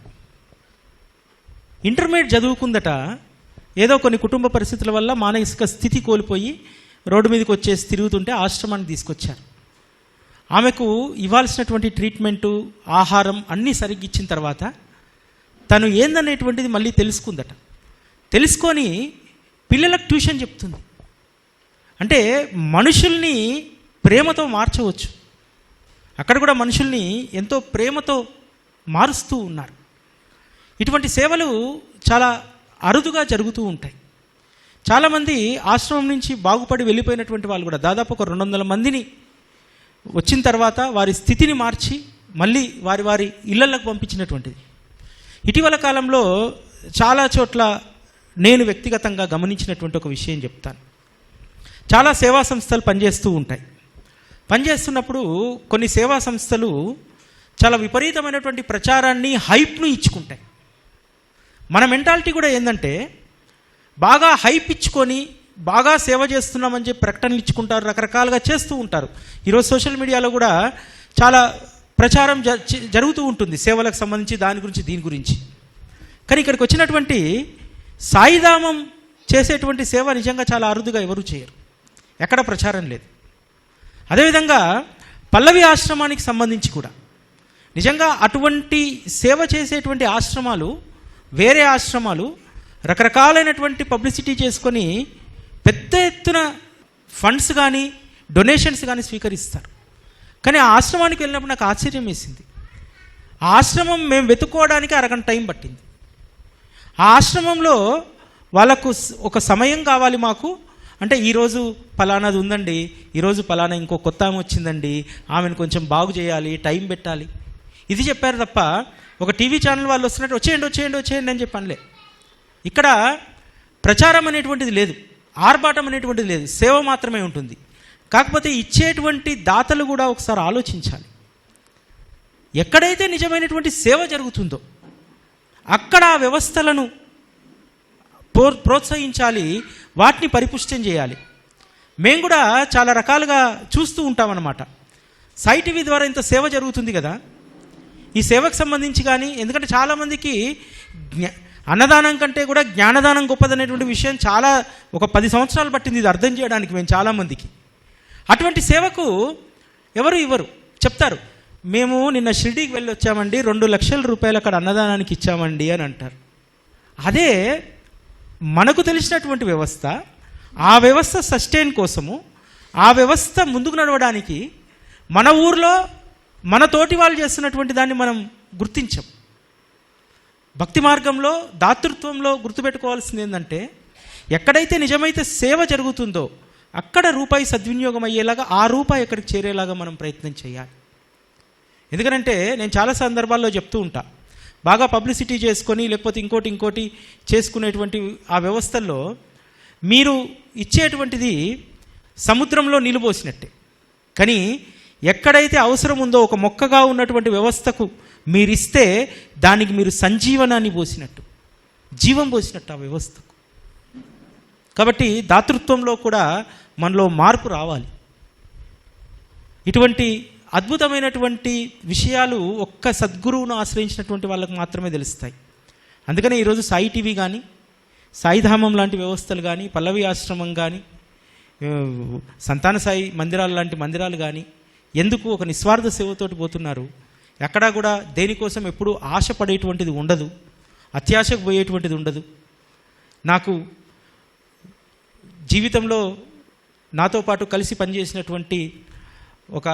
ఇంటర్మీడియట్ చదువుకుందట. ఏదో కొన్ని కుటుంబ పరిస్థితుల వల్ల మానసిక స్థితి కోల్పోయి రోడ్డు మీదకి వచ్చేసి తిరుగుతుంటే ఆశ్రమానికి తీసుకొచ్చారు. ఆమెకు ఇవ్వాల్సినటువంటి ట్రీట్మెంటు, ఆహారం అన్నీ సరిగ్గా ఇచ్చిన తర్వాత తను ఏందనేటువంటిది మళ్ళీ తెలుసుకుందట. తెలుసుకొని పిల్లలకు ట్యూషన్ చెప్తుంది. అంటే మనుషుల్ని ప్రేమతో మార్చవచ్చు. అక్కడ కూడా మనుషుల్ని ఎంతో ప్రేమతో మారుస్తూ ఉన్నారు. ఇటువంటి సేవలు చాలా అరుదుగా జరుగుతూ ఉంటాయి. చాలామంది ఆశ్రమం నుంచి బాగుపడి వెళ్ళిపోయినటువంటి వాళ్ళు కూడా దాదాపు ఒక 200 మందిని వచ్చిన తర్వాత వారి స్థితిని మార్చి మళ్ళీ వారి ఇళ్లలకు పంపించినటువంటిది. ఇటీవల కాలంలో చాలా చోట్ల నేను వ్యక్తిగతంగా గమనించినటువంటి ఒక విషయం చెప్తాను. చాలా సేవా సంస్థలు పనిచేస్తూ ఉంటాయి. పనిచేస్తున్నప్పుడు కొన్ని సేవా సంస్థలు చాలా విపరీతమైనటువంటి ప్రచారాన్ని, హైప్ను ఇచ్చుకుంటాయి. మన మెంటాలిటీ కూడా ఏంటంటే బాగా హైప్ ఇచ్చుకొని బాగా సేవ చేస్తున్నామని చెప్పి ప్రకటనలు ఇచ్చుకుంటారు, రకరకాలుగా చేస్తూ ఉంటారు. ఈరోజు సోషల్ మీడియాలో కూడా చాలా ప్రచారం జరుగుతూ ఉంటుంది సేవలకు సంబంధించి, దాని గురించి దీని గురించి. కానీ ఇక్కడికి వచ్చినటువంటి సాయిధామం చేసేటువంటి సేవ నిజంగా చాలా అరుదుగా ఎవరు చేయరు, ఎక్కడ ప్రచారం లేదు. అదేవిధంగా పల్లవి ఆశ్రమానికి సంబంధించి కూడా నిజంగా అటువంటి సేవ చేసేటువంటి ఆశ్రమాలు, వేరే ఆశ్రమాలు రకరకాలైనటువంటి పబ్లిసిటీ చేసుకొని పెద్ద ఎత్తున ఫండ్స్ కానీ డొనేషన్స్ కానీ స్వీకరిస్తారు. కానీ ఆ ఆశ్రమానికి వెళ్ళినప్పుడు నాకు ఆశ్చర్యం వేసింది. ఆ ఆశ్రమం మేము వెతుక్కోవడానికి అరగంట టైం పట్టింది. ఆ ఆశ్రమంలో వాళ్ళకు ఒక సమయం కావాలి మాకు అంటే, ఈరోజు పలానాది ఉందండి, ఈరోజు పలానా ఇంకో కొత్త ఆమె వచ్చిందండి, ఆమెను కొంచెం బాగు చేయాలి, టైం పెట్టాలి, ఇది చెప్పారు తప్ప ఒక టీవీ ఛానల్ వాళ్ళు వస్తున్నట్టు వచ్చేయండి అని చెప్పనులే. ఇక్కడ ప్రచారం అనేటువంటిది లేదు, ఆర్భాటం అనేటువంటిది లేదు, సేవ మాత్రమే ఉంటుంది. కాకపోతే ఇచ్చేటువంటి దాతలు కూడా ఒకసారి ఆలోచించాలి. ఎక్కడైతే నిజమైనటువంటి సేవ జరుగుతుందో అక్కడ ఆ వ్యవస్థలను ప్రోత్సహించాలి, వాటిని పరిపుష్టం చేయాలి. మేము కూడా చాలా రకాలుగా చూస్తూ ఉంటామన్నమాట. సాయి టీవీ ద్వారా ఇంత సేవ జరుగుతుంది కదా, ఈ సేవకు సంబంధించి కానీ, ఎందుకంటే చాలామందికి అన్నదానం కంటే కూడా జ్ఞానదానం గొప్పదనేటువంటి విషయం చాలా ఒక 10 సంవత్సరాలు పట్టింది ఇది అర్థం చేయడానికి మేము చాలామందికి. అటువంటి సేవకు ఎవరు ఇవ్వరు, చెప్తారు మేము నిన్న షిరిడీకి వెళ్ళి వచ్చామండి, 2 లక్షల రూపాయలు అక్కడ అన్నదానానికి ఇచ్చామండి అని అంటారు. అదే మనకు తెలిసినటువంటి వ్యవస్థ, ఆ వ్యవస్థ సస్టైన్ కోసము, ఆ వ్యవస్థ ముందుకు నడవడానికి మన ఊర్లో మన తోటి వాళ్ళు చేస్తున్నటువంటి దాన్ని మనం గుర్తించం. భక్తి మార్గంలో దాతృత్వంలో గుర్తుపెట్టుకోవాల్సింది ఏంటంటే, ఎక్కడైతే నిజమైతే సేవ జరుగుతుందో అక్కడ రూపాయి సద్వినియోగం అయ్యేలాగా, ఆ రూపాయి ఎక్కడికి చేరేలాగా మనం ప్రయత్నం చేయాలి. ఎందుకంటే నేను చాలా సందర్భాల్లో చెప్తూ ఉంటా, బాగా పబ్లిసిటీ చేసుకొని లేకపోతే ఇంకోటి చేసుకునేటువంటి ఆ వ్యవస్థల్లో మీరు ఇచ్చేటువంటిది సముద్రంలో నీళ్ళు పోసినట్టే. కానీ ఎక్కడైతే అవసరం ఉందో ఒక మొక్కగా ఉన్నటువంటి వ్యవస్థకు మీరిస్తే దానికి మీరు సంజీవనాన్ని పోసినట్టు, జీవం పోసినట్టు ఆ వ్యవస్థకు. కాబట్టి దాతృత్వంలో కూడా మనలో మార్పు రావాలి. ఇటువంటి అద్భుతమైనటువంటి విషయాలు ఒక్క సద్గురువును ఆశ్రయించినటువంటి వాళ్ళకు మాత్రమే తెలుస్తాయి. అందుకనే ఈరోజు సాయి టీవీ కానీ, సాయిధామం లాంటి వ్యవస్థలు కానీ, పల్లవి ఆశ్రమం కానీ, సంతాన సాయి మందిరాలు లాంటి మందిరాలు కానీ ఎందుకు ఒక నిస్వార్థ సేవతోటి పోతున్నారు. ఎక్కడా కూడా దేనికోసం ఎప్పుడూ ఆశపడేటువంటిది ఉండదు, అత్యాశకు పోయేటువంటిది ఉండదు. నాకు జీవితంలో నాతో పాటు కలిసి పనిచేసినటువంటి ఒక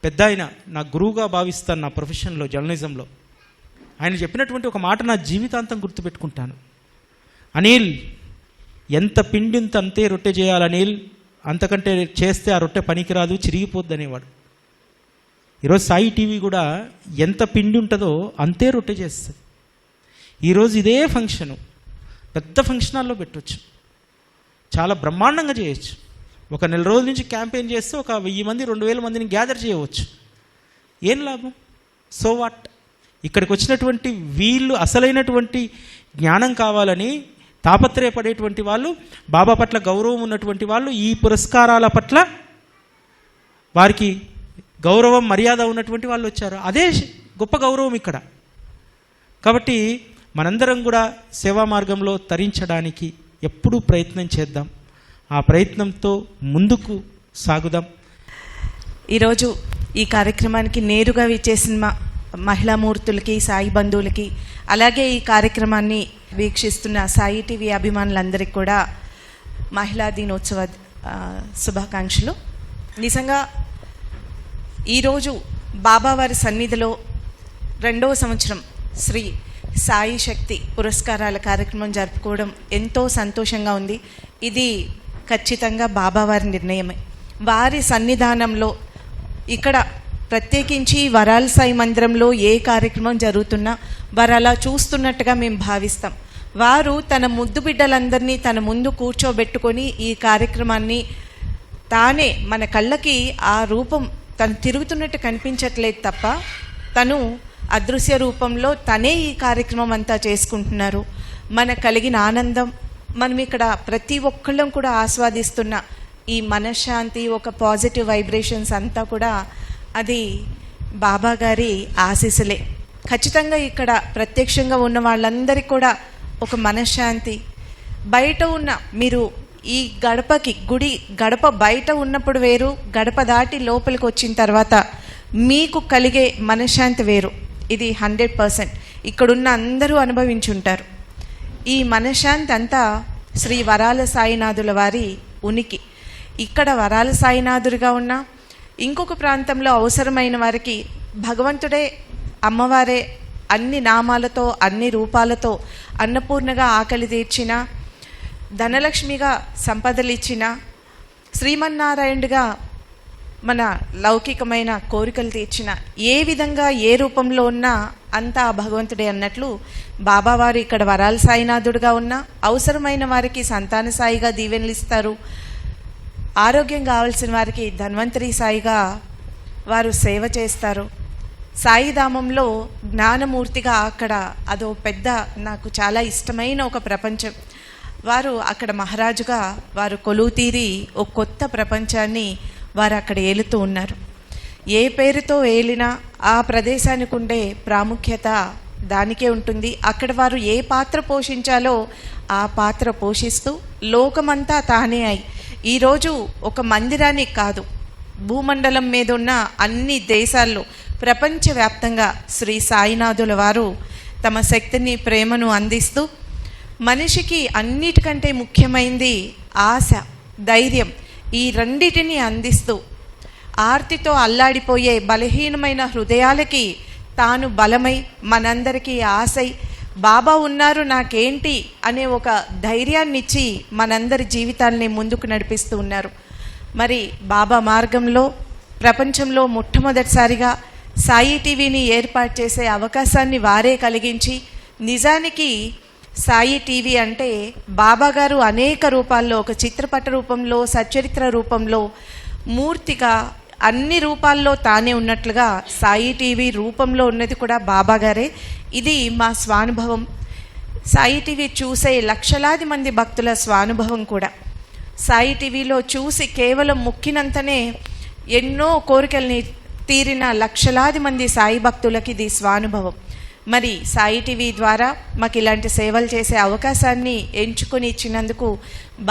పెద్ద ఆయన, నా గురువుగా భావిస్తాను నా ప్రొఫెషన్లో, జర్నలిజంలో. ఆయన చెప్పినటువంటి ఒక మాట నా జీవితాంతం గుర్తుపెట్టుకుంటాను. అనిల్, ఎంత పిండింత అంతే రొట్టె చేయాలి అనిల్, అంతకంటే చేస్తే ఆ రొట్టె పనికిరాదు, చిరిగిపోద్ది అనేవాడు. ఈరోజు సాయి టీవీ కూడా ఎంత పిండి ఉంటుందో అంతే రొట్టె చేస్తుంది. ఈరోజు ఇదే ఫంక్షను పెద్ద ఫంక్షన్ హాల్లో పెట్టవచ్చు, చాలా బ్రహ్మాండంగా చేయొచ్చు. ఒక నెల రోజుల నుంచి క్యాంపెయిన్ చేస్తే ఒక 1000 మంది 2000 మందిని గ్యాదర్ చేయవచ్చు. ఏం లాభం? So what? ఇక్కడికి వచ్చినటువంటి వీళ్ళు అసలైనటువంటి జ్ఞానం కావాలని తాపత్రయపడేటువంటి వాళ్ళు, బాబా పట్ల గౌరవం ఉన్నటువంటి వాళ్ళు, ఈ పురస్కారాల పట్ల వారికి గౌరవం మర్యాద ఉన్నటువంటి వాళ్ళు వచ్చారు. అదే గొప్ప గౌరవం ఇక్కడ. కాబట్టి మనందరం కూడా సేవా మార్గంలో తరించడానికి ఎప్పుడూ ప్రయత్నం చేద్దాం, ఆ ప్రయత్నంతో ముందుకు సాగుదాం. ఈరోజు ఈ కార్యక్రమానికి నేరుగా విచ్చేసిన మహిళా మూర్తులకి, సాయి బంధువులకి, అలాగే ఈ కార్యక్రమాన్ని వీక్షిస్తున్న సాయి టీవీ అభిమానులందరికీ కూడా మహిళా దినోత్సవ శుభాకాంక్షలు. నిజంగా ఈరోజు బాబావారి సన్నిధిలో 2వ సంవత్సరం శ్రీ సాయి శక్తి పురస్కారాల కార్యక్రమం జరుపుకోవడం ఎంతో సంతోషంగా ఉంది. ఇది ఖచ్చితంగా బాబావారి నిర్ణయమే. వారి సన్నిధానంలో ఇక్కడ ప్రత్యేకించి వరాల సాయి మందిరంలో ఏ కార్యక్రమం జరుగుతున్నా వారు అలా చూస్తున్నట్టుగా మేము భావిస్తాం. వారు తన ముద్దు బిడ్డలందరినీ తన ముందు కూర్చోబెట్టుకొని ఈ కార్యక్రమాన్ని తానే, మన కళ్ళకి ఆ రూపం తను తిరుగుతున్నట్టు కనిపించట్లేదు తప్ప తను అదృశ్య రూపంలో తనే ఈ కార్యక్రమం అంతా చేసుకుంటున్నారు. మనకు కలిగిన ఆనందం, మనం ఇక్కడ ప్రతి ఒక్కళ్ళం కూడా ఆస్వాదిస్తున్న ఈ మనశ్శాంతి, ఒక పాజిటివ్ వైబ్రేషన్స్ అంతా కూడా అది బాబా గారి ఆశీస్సులే. ఖచ్చితంగా ఇక్కడ ప్రత్యక్షంగా ఉన్న వాళ్ళందరికీ కూడా ఒక మనశ్శాంతి. బయట ఉన్న మీరు ఈ గడపకి, గుడి గడప బయట ఉన్నప్పుడు వేరు, గడప దాటి లోపలికి వచ్చిన తర్వాత మీకు కలిగే మనశ్శాంతి వేరు. ఇది 100% ఇక్కడున్న అందరూ అనుభవించుంటారు. ఈ మనశ్శాంతి అంతా శ్రీ వరాల సాయినాథుల వారి ఉనికి. ఇక్కడ వరాల సాయినాథుడిగా ఉన్న ఇంకొక ప్రాంతంలో అవసరమైన వారికి భగవంతుడే అమ్మవారే అన్ని నామాలతో అన్ని రూపాలతో అన్నపూర్ణగా ఆకలి తీర్చిన, ధనలక్ష్మిగా సంపదలు ఇచ్చిన, శ్రీమన్నారాయణుడిగా మన లౌకికమైన కోరికలు తీర్చిన, ఏ విధంగా ఏ రూపంలో ఉన్నా అంతా ఆ భగవంతుడే అన్నట్లు బాబావారు ఇక్కడ వరాల సాయినాథుడిగా ఉన్న అవసరమైన వారికి సంతాన సాయిగా దీవెనలు ఇస్తారు. ఆరోగ్యం కావాల్సిన వారికి ధన్వంతరి సాయిగా వారు సేవ చేస్తారు. సాయిధామంలో జ్ఞానమూర్తిగా అక్కడ అదో పెద్ద నాకు చాలా ఇష్టమైన ఒక ప్రపంచం. వారు అక్కడ మహారాజుగా వారు కొలువు తీరి ఒక కొత్త ప్రపంచాన్ని వారు అక్కడ ఏలుతూ ఉన్నారు. ఏ పేరుతో ఏలినా ఆ ప్రదేశానికి ఉండే ప్రాముఖ్యత దానికే ఉంటుంది. అక్కడ వారు ఏ పాత్ర పోషించాలో ఆ పాత్ర పోషిస్తూ లోకమంతా తానే అయి ఈరోజు ఒక మందిరానికి కాదు, భూమండలం మీద ఉన్న అన్ని దేశాల్లో ప్రపంచవ్యాప్తంగా శ్రీ సాయినాథుల వారు తమ శక్తిని ప్రేమను అందిస్తూ మనిషికి అన్నిటికంటే ముఖ్యమైనది ఆశ, ధైర్యం, ఈ రెండిటిని అందిస్తూ ఆర్తితో అల్లాడిపోయే బలహీనమైన హృదయాలకి తాను బలమై మనందరికీ ఆశై బాబా ఉన్నారు నాకేంటి అనే ఒక ధైర్యాన్ని ఇచ్చి మనందరి జీవితాల్ని ముందుకు నడిపిస్తూ ఉన్నారు. మరి బాబా మార్గంలో ప్రపంచంలో మొట్టమొదటిసారిగా సాయి టీవీని ఏర్పాటు చేసే అవకాశాన్ని వారే కలిగించి, నిజానికి సాయి టీవీ అంటే బాబాగారు అనేక రూపాల్లో, ఒక చిత్రపట రూపంలో, సచ్చరిత్ర రూపంలో, మూర్తిగా అన్ని రూపాల్లో తానే ఉన్నట్లుగా సాయి టీవీ రూపంలో ఉన్నది కూడా బాబాగారే. ఇది మా స్వానుభవం. సాయి టీవీ చూసే లక్షలాది మంది భక్తుల స్వానుభవం కూడా. సాయి టీవీలో చూసి కేవలం మొక్కినంతనే ఎన్నో కోరికల్ని తీరిన లక్షలాది మంది సాయి భక్తులకి ఇది స్వానుభవం. మరి సాయి టీవీ ద్వారా మాకు ఇలాంటి సేవలు చేసే అవకాశాన్ని ఎంచుకొని ఇచ్చినందుకు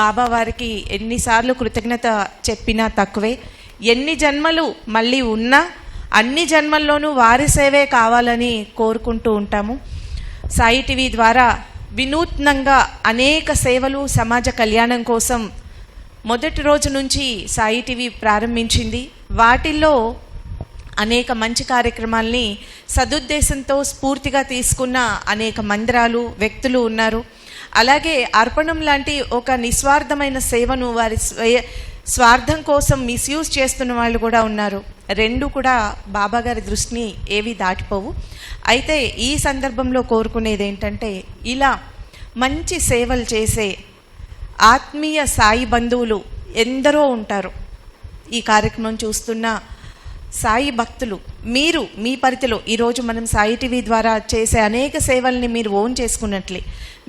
బాబా వారికి ఎన్నిసార్లు కృతజ్ఞత చెప్పినా తక్కువే. ఎన్ని జన్మలు మళ్ళీ ఉన్నా అన్ని జన్మల్లోనూ వారి సేవే కావాలని కోరుకుంటూ ఉంటాము. సాయి టీవీ ద్వారా వినూత్నంగా అనేక సేవలు సమాజ కళ్యాణం కోసం మొదటి రోజు నుంచి సాయి టీవీ ప్రారంభించింది. వాటిల్లో అనేక మంచి కార్యక్రమాల్ని సదుద్దేశంతో స్ఫూర్తిగా తీసుకున్న అనేక మందిరాలు, వ్యక్తులు ఉన్నారు. అలాగే అర్పణం లాంటి ఒక నిస్వార్థమైన సేవను వారి స్వార్థం కోసం మిస్యూజ్ చేస్తున్న వాళ్ళు కూడా ఉన్నారు. రెండు కూడా బాబాగారి దృష్టిని ఏవి దాటిపోవు. అయితే ఈ సందర్భంలో కోరుకునేది ఏంటంటే, ఇలా మంచి సేవలు చేసే ఆత్మీయ సాయి బంధువులు ఎందరో ఉంటారు. ఈ కార్యక్రమం చూస్తున్న సాయి భక్తులు మీరు మీ పరిధిలో ఈరోజు మనం సాయి టీవీ ద్వారా చేసే అనేక సేవల్ని మీరు ఓన్ చేసుకున్నట్లే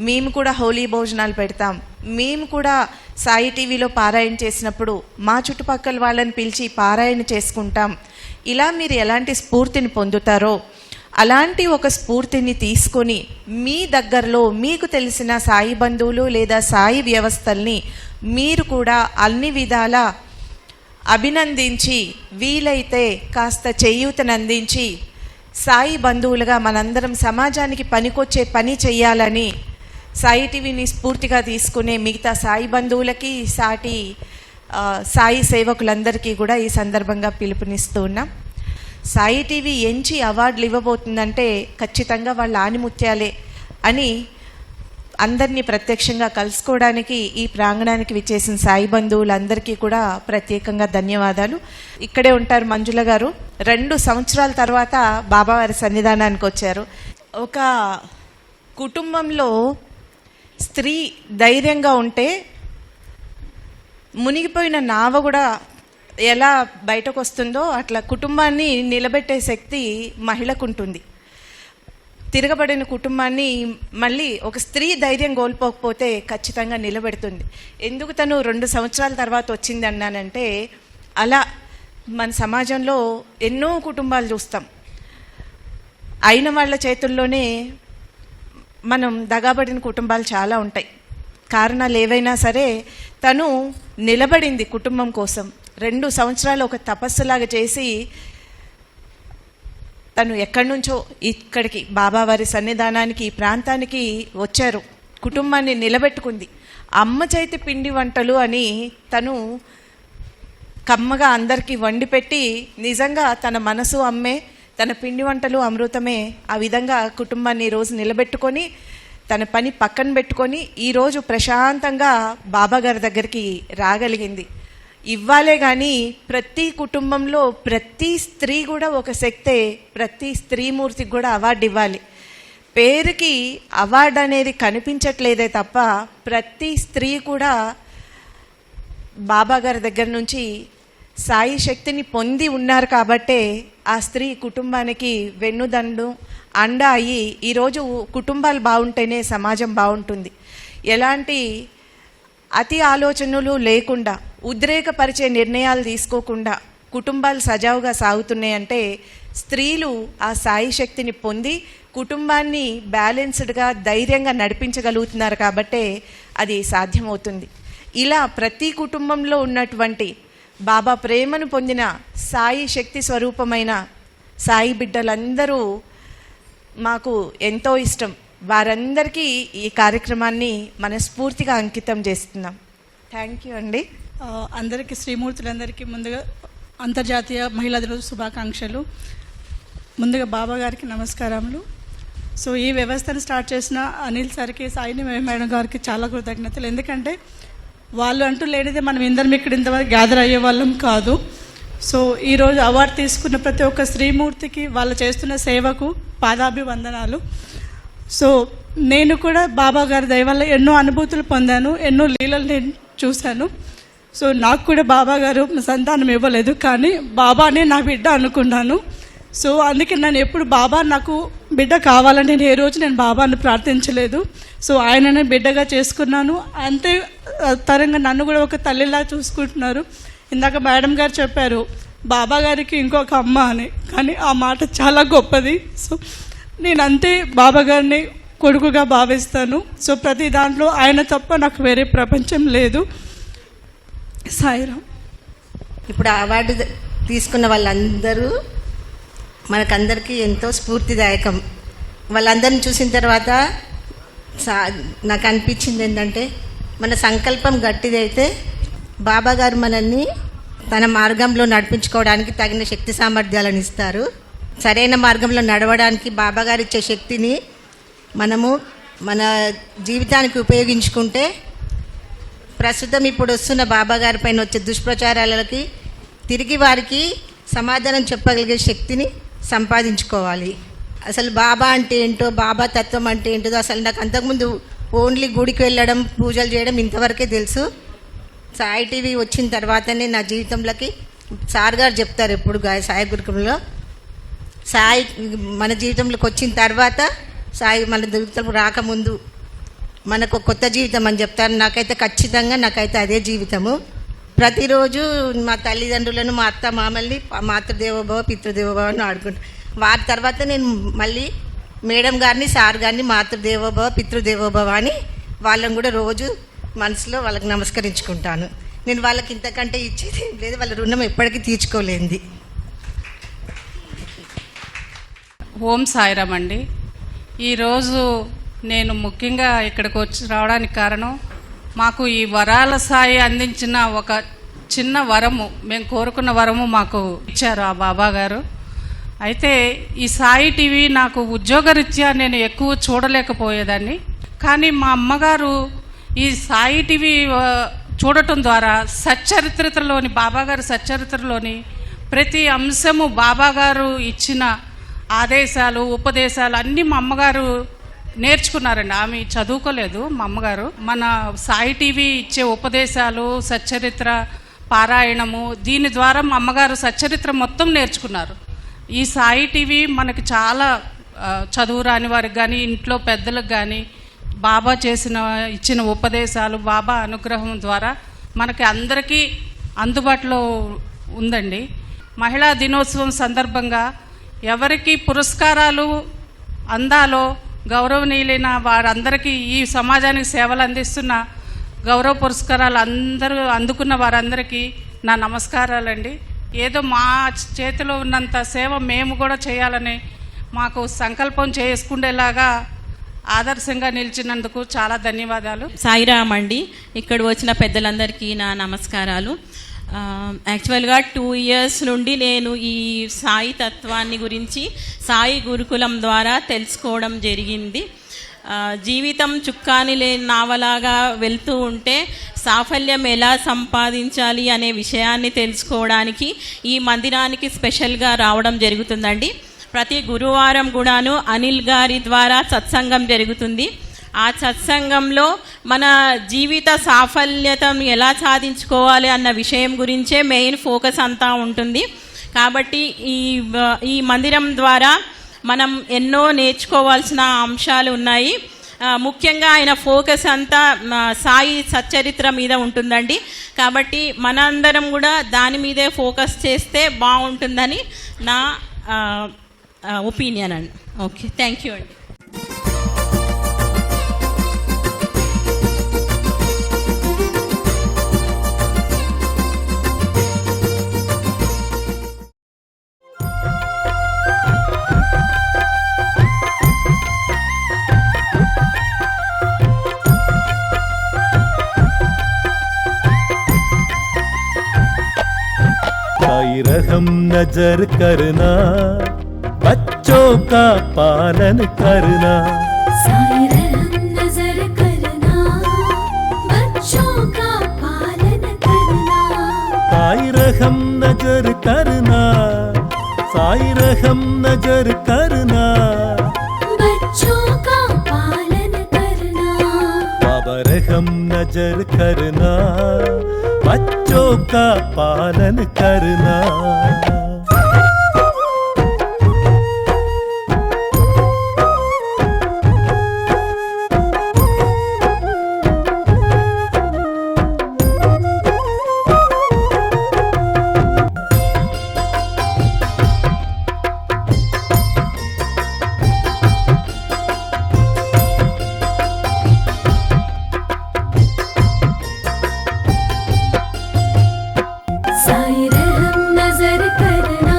మేము కూడా హోలీ భోజనాలు పెడతాం. మేము కూడా సాయి టీవీలో పారాయణ చేసినప్పుడు మా చుట్టుపక్కల వాళ్ళని పిలిచి పారాయణ చేసుకుంటాం. ఇలా మీరు ఎలాంటి స్ఫూర్తిని పొందుతారో అలాంటి ఒక స్ఫూర్తిని తీసుకొని మీ దగ్గరలో మీకు తెలిసిన సాయి బంధువులు లేదా సాయి వ్యవస్థల్ని మీరు కూడా అన్ని విధాలా అభినందించి వీలైతే కాస్త చేయూతనందించి సాయి బంధువులుగా మనందరం సమాజానికి పనికొచ్చే పని చెయ్యాలని సాయి టీవీని స్ఫూర్తిగా తీసుకునే మిగతా సాయి బంధువులకి, సాటి సాయి సేవకులందరికీ కూడా ఈ సందర్భంగా పిలుపునిస్తూ ఉన్నాం. సాయి టీవీ ఎంచి అవార్డులు ఇవ్వబోతుందంటే ఖచ్చితంగా వాళ్ళ ఆనిముత్యాలే అని అందరినీ ప్రత్యక్షంగా కలుసుకోవడానికి ఈ ప్రాంగణానికి విచ్చేసిన సాయి బంధువులందరికీ కూడా ప్రత్యేకంగా ధన్యవాదాలు. ఇక్కడే ఉంటారు మంజుల గారు. 2 సంవత్సరాల తర్వాత బాబావారి సన్నిధానానికి వచ్చారు. ఒక కుటుంబంలో స్త్రీ ధైర్యంగా ఉంటే మునిగిపోయిన నావ కూడా ఎలా బయటకు వస్తుందో అట్లా కుటుంబాన్ని నిలబెట్టే శక్తి మహిళకు ఉంటుంది. తిరగబడిన కుటుంబాన్ని మళ్ళీ ఒక స్త్రీ ధైర్యం కోల్పోకపోతే ఖచ్చితంగా నిలబెడుతుంది. ఎందుకు తను 2 సంవత్సరాల తర్వాత వచ్చింది అన్నానంటే, అలా మన సమాజంలో ఎన్నో కుటుంబాలు చూస్తాం. అయిన వాళ్ళ చేతుల్లోనే మనం దగాబడిన కుటుంబాలు చాలా ఉంటాయి. కారణాలు ఏవైనా సరే తను నిలబడింది కుటుంబం కోసం. 2 సంవత్సరాలు ఒక తపస్సులాగా చేసి తను ఎక్కడి నుంచో ఇక్కడికి బాబావారి సన్నిధానానికి ఈ ప్రాంతానికి వచ్చారు. కుటుంబాన్ని నిలబెట్టుకుంది. అమ్మ చేతి పిండి వంటలు అని తను కమ్మగా అందరికీ వండి పెట్టి, నిజంగా తన మనసు అమ్మే, తన పిండి వంటలు అమృతమే. ఆ విధంగా కుటుంబాన్ని ఈరోజు నిలబెట్టుకొని తన పని పక్కన పెట్టుకొని ఈరోజు ప్రశాంతంగా బాబాగారి దగ్గరికి రాగలిగింది. ఇవ్వాలే కానీ ప్రతి కుటుంబంలో ప్రతి స్త్రీ కూడా ఒక శక్తే. ప్రతి స్త్రీమూర్తికి కూడా అవార్డు ఇవ్వాలి. పేరుకి అవార్డు అనేది కనిపించట్లేదే తప్ప ప్రతి స్త్రీ కూడా బాబాగారి దగ్గర నుంచి సాయి శక్తిని పొంది ఉన్నారు కాబట్టే ఆ స్త్రీ కుటుంబానికి వెన్నుదండు అండ అయ్యి ఈరోజు కుటుంబాలు బాగుంటేనే సమాజం బాగుంటుంది. ఎలాంటి అతి ఆలోచనలు లేకుండా, ఉద్రేకపరిచే నిర్ణయాలు తీసుకోకుండా కుటుంబాలు సజావుగా సాగుతున్నాయంటే స్త్రీలు ఆ సాయి శక్తిని పొంది కుటుంబాన్ని బ్యాలెన్స్డ్గా ధైర్యంగా నడిపించగలుగుతున్నారు కాబట్టే అది సాధ్యమవుతుంది. ఇలా ప్రతి కుటుంబంలో ఉన్నటువంటి బాబా ప్రేమను పొందిన సాయి శక్తి స్వరూపమైన సాయి బిడ్డలందరూ మాకు ఎంతో ఇష్టం. వారందరికీ ఈ కార్యక్రమాన్ని మనస్ఫూర్తిగా అంకితం చేస్తున్నాం. థ్యాంక్ యూ అండి. అందరికీ శ్రీమూర్తులందరికీ ముందుగా అంతర్జాతీయ మహిళా దినోత్సవ శుభాకాంక్షలు. ముందుగా బాబా గారికి నమస్కారములు. సో ఈ వ్యవస్థను స్టార్ట్ చేసిన అనిల్ సార్కి, సాయిని మేడం గారికి చాలా కృతజ్ఞతలు. ఎందుకంటే వాళ్ళు అంటూ లేనిదే మనం ఇందరం ఇక్కడ ఇంతవరకు గ్యాదర్ అయ్యే వాళ్ళం కాదు. సో ఈరోజు అవార్డు తీసుకున్న ప్రతి ఒక్క శ్రీమూర్తికి, వాళ్ళు చేస్తున్న సేవకు పాదాభివందనాలు. సో నేను కూడా బాబా గారి దయ వల్ల ఎన్నో అనుభూతులు పొందాను, ఎన్నో లీలలు నేను చూశాను. సో నాకు కూడా బాబా గారు సంతానం ఇవ్వలేదు, కానీ బాబానే నా బిడ్డ అనుకున్నాను. సో అందుకే నేను ఎప్పుడు బాబా నాకు బిడ్డ కావాలని నేను ఏ రోజు నేను బాబాను ప్రార్థించలేదు. సో ఆయననే బిడ్డగా చేసుకున్నాను. అంతే తరంగా నన్ను కూడా ఒక తల్లిలా చూసుకుంటున్నారు. ఇందాక మేడం గారు చెప్పారు బాబా గారికి ఇంకొక అమ్మ అని, కానీ ఆ మాట చాలా గొప్పది. సో నేను అంతే బాబా గారిని కొడుకుగా భావిస్తాను. సో ప్రతి దాంట్లో ఆయన తప్ప నాకు వేరే ప్రపంచం లేదు. సాయిరామ్. ఇప్పుడు అవార్డు తీసుకున్న వాళ్ళందరూ మనకందరికీ ఎంతో స్ఫూర్తిదాయకం. వాళ్ళందరిని చూసిన తర్వాత నాకు అనిపించింది ఏంటంటే, మన సంకల్పం గట్టిదైతే బాబా గారు మనల్ని తన మార్గంలో నడిపించుకోవడానికి తగిన శక్తి సామర్థ్యాలను ఇస్తారు. సరైన మార్గంలో నడవడానికి బాబా గారు ఇచ్చే శక్తిని మనము మన జీవితానికి ఉపయోగించుకుంటే ప్రస్తుతం ఇప్పుడు వస్తున్న బాబా గారి పైన వచ్చే దుష్ప్రచారాలకి తిరిగి వారికి సమాధానం చెప్పగలిగే శక్తిని సంపాదించుకోవాలి. అసలు బాబా అంటే ఏంటో, బాబా తత్వం అంటే ఏంటో అసలు నాకు అంతకుముందు ఓన్లీ గుడికి వెళ్ళడం, పూజలు చేయడం ఇంతవరకే తెలుసు. సాయి టీవీ వచ్చిన తర్వాతనే నా జీవితంలోకి సార్ గారు చెప్తారు ఎప్పుడు సాయి గురుకులంలో, సాయి మన జీవితంలోకి వచ్చిన తర్వాత సాయి మన జీవితంలో రాకముందు మనకు కొత్త జీవితం అని చెప్తారు. నాకైతే ఖచ్చితంగా అదే జీవితము. ప్రతిరోజు మా తల్లిదండ్రులను, మా అత్త మామల్ని మాతృదేవోభవ పితృదేవోభవ అని ఆడుకుంటాను. వారి తర్వాత నేను మళ్ళీ మేడం గారిని, సార్ గారిని మాతృదేవోభవ పితృదేవోభవ అని వాళ్ళని కూడా రోజు మనసులో వాళ్ళకి నమస్కరించుకుంటాను. నేను వాళ్ళకి ఇంతకంటే ఇచ్చేది ఏం లేదు. వాళ్ళ రుణం ఎప్పటికీ తీర్చుకోలేంది. ఓం సాయిరామ్ అండి. ఈరోజు నేను ముఖ్యంగా ఇక్కడికి వచ్చి రావడానికి కారణం, మాకు ఈ వరాల సాయి అందించిన ఒక చిన్న వరము, మేము కోరుకున్న వరము మాకు ఇచ్చారు ఆ బాబా గారు. అయితే ఈ సాయి టీవీ నాకు ఉద్యోగరీత్యా నేను ఎక్కువ చూడలేకపోయేదాన్ని, కానీ మా అమ్మగారు ఈ సాయి టీవీ చూడటం ద్వారా సచ్చరిత్రలోని బాబాగారు సచ్చరిత్రలోని ప్రతి అంశము బాబాగారు ఇచ్చిన ఆదేశాలు, ఉపదేశాలు అన్నీ మా అమ్మగారు నేర్చుకున్నారండి. ఆమె చదువుకోలేదు మా అమ్మగారు. మన సాయి టీవీ ఇచ్చే ఉపదేశాలు, సచ్చరిత్ర పారాయణము, దీని ద్వారా మా అమ్మగారు సచ్చరిత్ర మొత్తం నేర్చుకున్నారు. ఈ సాయి టీవీ మనకి చాలా చదువు రాని వారికి కానీ, ఇంట్లో పెద్దలకు కానీ బాబా ఇచ్చిన ఉపదేశాలు, బాబా అనుగ్రహం ద్వారా మనకి అందరికీ అందుబాటులో ఉందండి. మహిళా దినోత్సవం సందర్భంగా ఎవరికి పురస్కారాలు అందాలో, గౌరవనీయులైన వారందరికీ, ఈ సమాజానికి సేవలు అందిస్తున్న గౌరవ పురస్కారాలు అందరూ అందుకున్న వారందరికీ నా నమస్కారాలండి. ఏదో మా చేతిలో ఉన్నంత సేవ మేము కూడా చేయాలని మాకు సంకల్పం చేసుకునేలాగా ఆదర్శంగా నిలిచినందుకు చాలా ధన్యవాదాలు. సాయిరామ్ అండి. ఇక్కడ వచ్చిన పెద్దలందరికీ నా నమస్కారాలు. యాక్చువల్గా 2 years నుండి నేను ఈ సాయి తత్వాన్ని గురించి సాయి గురుకులం ద్వారా తెలుసుకోవడం జరిగింది. జీవితం చుక్కాని లేని నావలాగా వెళ్తూ ఉంటే సాఫల్యం ఎలా సంపాదించాలి అనే విషయాన్ని తెలుసుకోవడానికి ఈ మందిరానికి స్పెషల్గా రావడం జరుగుతుందండి. ప్రతి గురువారం కూడాను అనిల్ గారి ద్వారా సత్సంగం జరుగుతుంది. ఆ సత్సంగంలో మన జీవిత సాఫల్యతను ఎలా సాధించుకోవాలి అన్న విషయం గురించే మెయిన్ ఫోకస్ అంతా ఉంటుంది. కాబట్టి ఈ మందిరం ద్వారా మనం ఎన్నో నేర్చుకోవాల్సిన అంశాలు ఉన్నాయి. ముఖ్యంగా ఆయన ఫోకస్ అంతా సాయి సచ్చరిత్ర మీద ఉంటుందండి. కాబట్టి మనందరం కూడా దాని మీదే ఫోకస్ చేస్తే బాగుంటుందని నా ఒపీనియన్ అండి. ఓకే, థ్యాంక్ యూ అండి. साई रहम नजर करना, बच्चों का पालन करना। साई रहम नजर करना, बच्चों का पालन करना। साई रहम नजर करना, साई रहम नजर करना, बच्चों का पालन करना। बाबा रहम नजर करना, बच्चों का पालन करना। साई रहम नजर करना,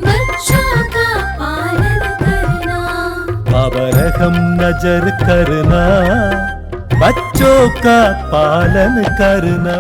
बच्चों का पालन करना। बाबा रहम नजर करना, बच्चों का पालन करना।